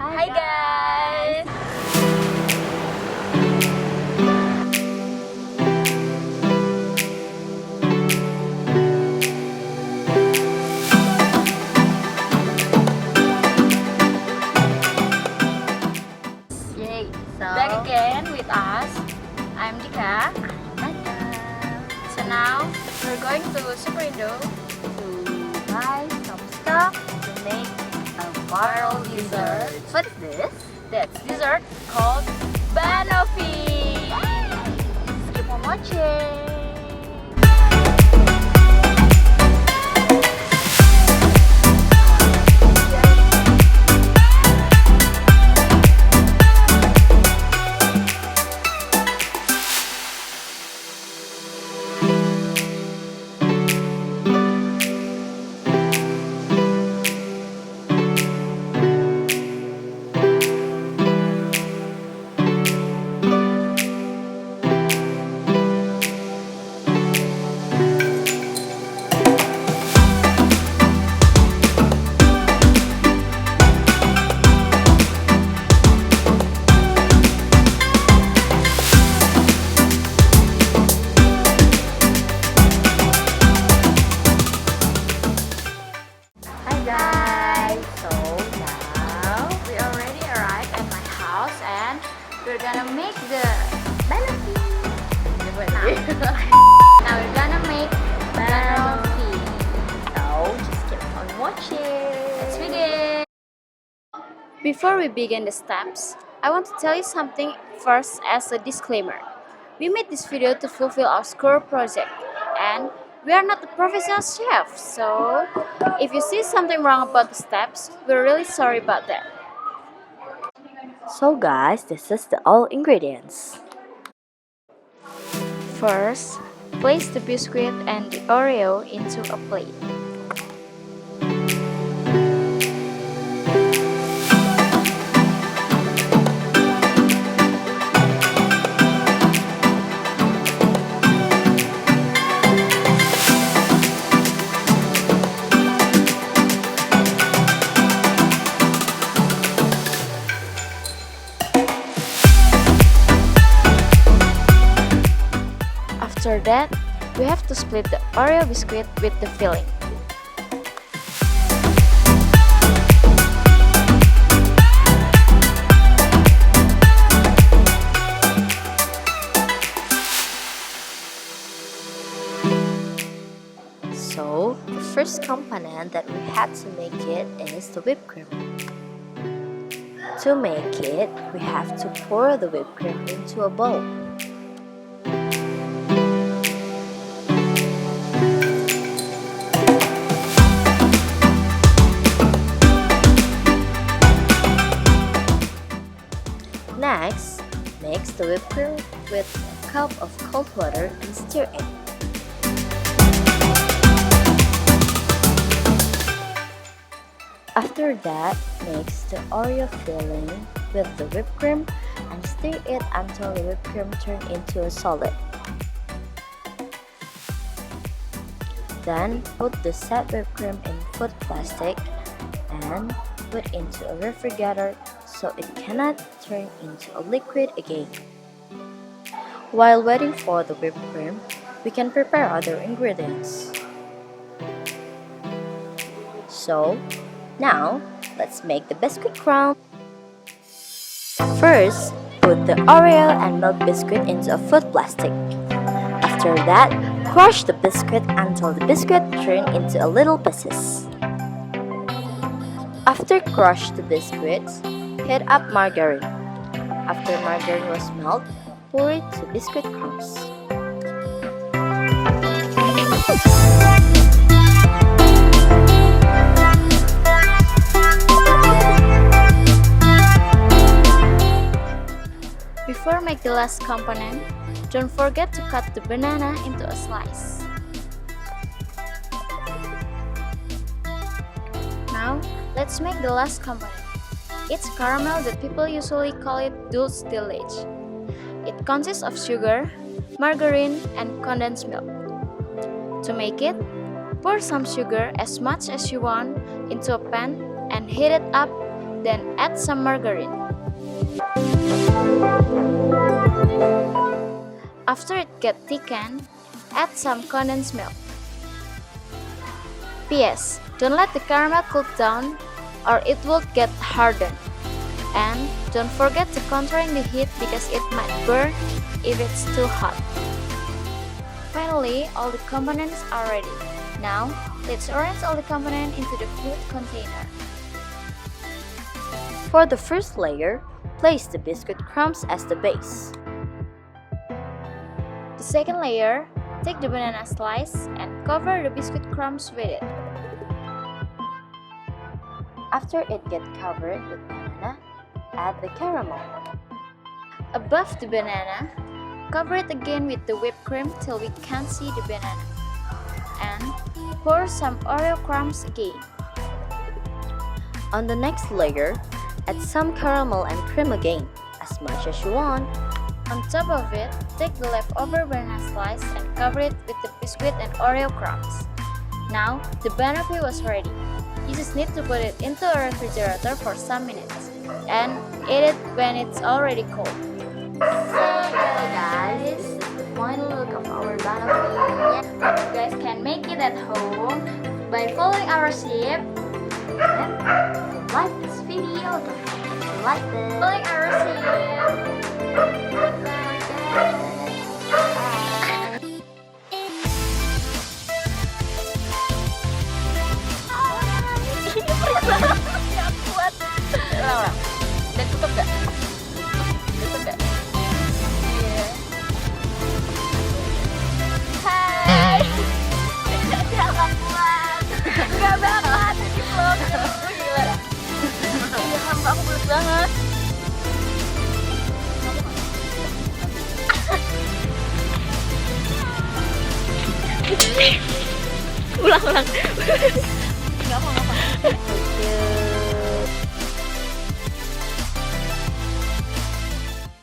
Hi guys! Yay! So Back again with us. I'm Andhika. Nadya, So now we're going to Superindo. to buy some stuff to make a viral dessert. What is this? That's dessert called Banoffe. Keep on watching. Hi guys! So now We already arrived at my house and we're gonna make the Banoffe. now we're gonna make Banoffe. So just keep on watching. Let's begin. Before we begin the steps, I want to tell you something first as a disclaimer. We made this video to fulfill our school project and we are not the professional chefs, so if you see something wrong about the steps, we're really sorry about that. So guys, this is the all ingredients. First, place the biscuit and the Oreo into a plate. After that, we have to split the Oreo biscuit with the filling. So the first component that we had to make it is the whipped cream. To make it, we have to pour the whipped cream into a bowl. Next, mix the whipped cream with a cup of cold water and stir it. After that, mix the Oreo filling with the whipped cream and stir it until the whipped cream turns into a solid. Then put the set whipped cream in food plastic and put into a refrigerator so it cannot turn into a liquid again. While waiting for the whipped cream, we can prepare other ingredients. So, now let's make the biscuit crown. First, put the Oreo and milk biscuit into a food plastic. After that, crush the biscuit until the biscuit turns into a little pieces. After crush the biscuits, heat up margarine. After margarine was melted, pour it to biscuit crumbs. Before make the last component, don't forget to cut the banana into a slice. Now, let's make the last component. It's caramel that people usually call it dulce de leche. It consists of sugar, margarine, and condensed milk. To make it, pour some sugar as much as you want into a pan and heat it up, Then add some margarine. After it gets thickened, add some condensed milk. P.S. Don't let the caramel cool down or it will get hardened. And don't forget to controlling the heat because it might burn if it's too hot. Finally, all the components are ready. Now, let's arrange all the components into the fruit container. For the first layer, place the biscuit crumbs as the base. The second layer, take the banana slice and cover the biscuit crumbs with it. After it gets covered with banana, add the caramel. Above the banana, cover it again with the whipped cream till we can't see the banana. And pour some Oreo crumbs again. On the next layer, add some caramel and cream again, as much as you want. On top of it, take the leftover banana slice and cover it with the biscuit and Oreo crumbs. Now, the banoffe was ready. You just need to put it into a refrigerator for some minutes and eat it when it's already cold. So guys, this is the final look of our banoffe. You guys can make it at home by following our step. And like this video, don't forget to like this. Following our step. Gak kuat. Ulang. Dan tutup gak? Tutup gak? Iya. Hai. Gak kuat. Gak banget di vlog. Gila. Iya, hamba aku belut banget. Ulang. Gak apa-apa.